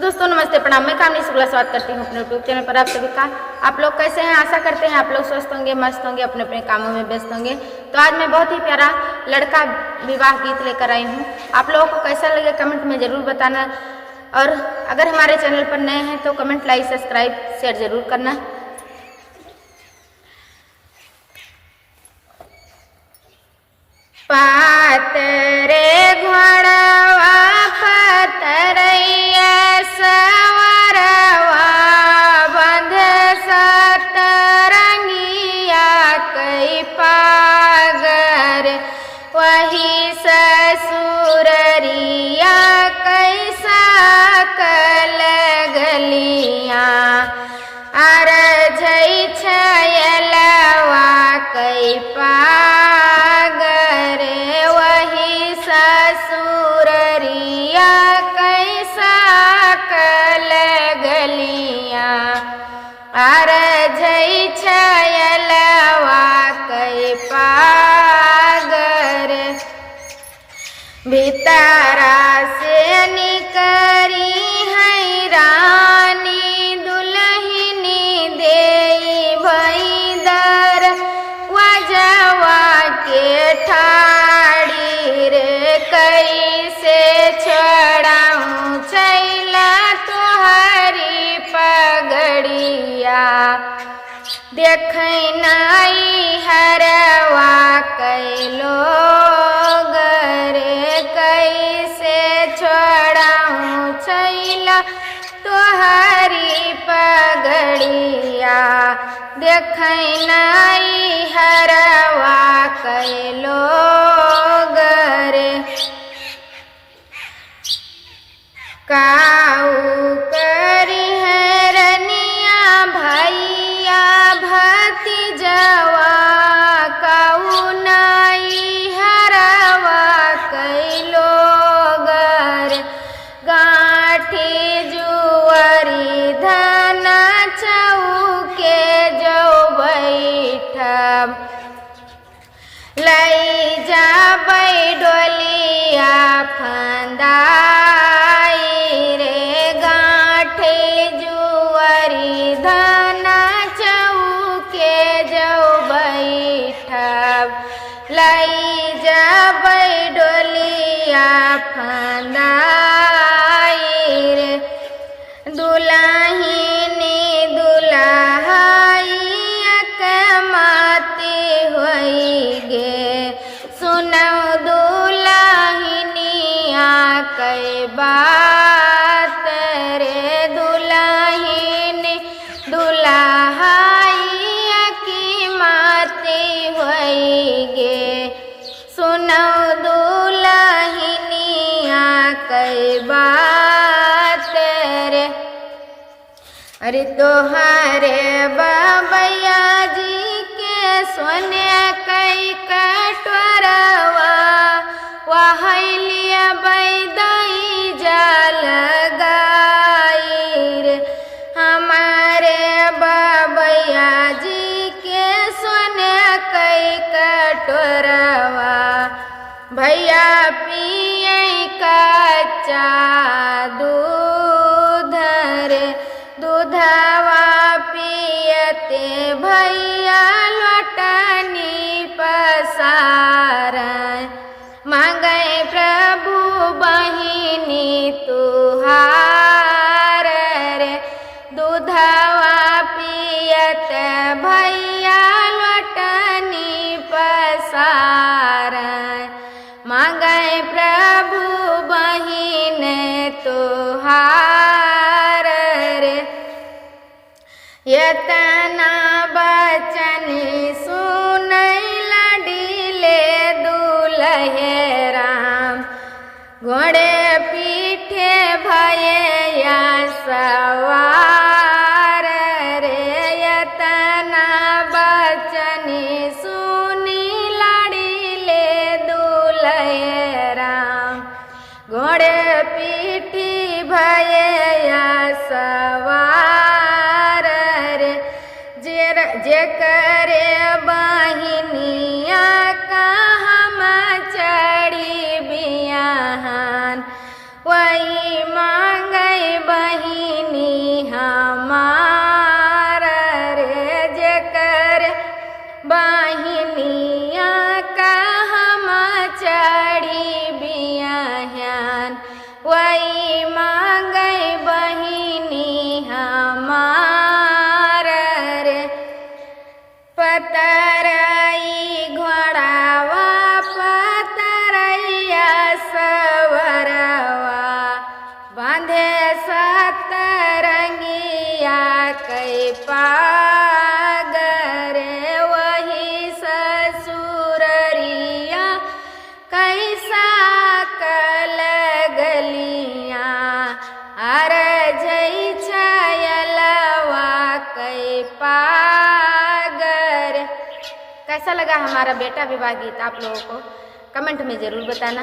दोस्तों नमस्ते प्रणाम। मैं कामनी शुक्ला स्वागत करती हूँ अपने यूट्यूब चैनल पर आप सभी का। आप लोग कैसे हैं? आशा करते हैं आप लोग स्वस्थ होंगे, मस्त होंगे, अपने अपने कामों में व्यस्त होंगे। तो आज मैं बहुत ही प्यारा लड़का विवाह गीत लेकर आई हूँ। आप लोगों को कैसा लगे कमेंट में ज़रूर बताना, और अगर हमारे चैनल पर नए हैं तो कमेंट, लाइक, सब्सक्राइब, शेयर ज़रूर करना। पातरे घोड़वा पतरैया सवरवा बंध सतरंगिया कई पागर, वही ससुररिया कैसा कल गलिया अरझै छयलवा कई पागर, वही ससुररिया कैसा कल गलिया अरझै छयलवा कई पागर। भीतरा से निकरी है रानी दुल्हनी देई भई दर, वजवा के ठाड़ी रे कैसे छोड़ाऊं चैला तोहरी पगड़िया, देखै नाई हरवा कैलो गरे कैसे छोड़ाऊं चैला तोहरी पगड़िया, देखै नाई हरवा कैलो गरे। काऊ करी है रनिया भैया भतीजवा, काऊ नाई हरवा कैलो गर, गाठी जुअरी धन चौके जो बैठब, लई जाबै डोलिया फंदाई रे, गाठे जुअरी धन चौके जो बैठब, लई जाबै डोलिया फंदाई रे। दुल्हिनी दुल्हाइया कमाती होई गे, सुनौ दुल्हिनिया कई बात रे, दुल्हिनी दुल्हाइया की माती होई गे, सुनौ दुल्हिनिया कई बात रे। अरे तोहरे बबैया जी के सोने कई कटोरवा, वहलिया बैदई जल गाई रे, हमारे बबैया जी के सोने कई कटोरवा, भैया पिए कच्चा दूध रे, दूधवा पियते भैया लोटनी पसार, मांगे प्रभु बहिनी तुहार रे, दूधवा पियत भैया लोटनी पसार, मांगे प्रभु बहिन तुहार रे। यतना बचन सुनै लडिले दुल्हे राम, घोड़े पीठे भये सवार रे, यतना बचन सुनी लडिले दुल्हे राम, घोड़े पीठी भये सवार रे। जे करे बहिनिया का हम चढ़ी बियाहन, वही मांगई बहिन कैसा लगा हमारा बेटा विवाह गीत आप लोगों को कमेंट में ज़रूर बताना।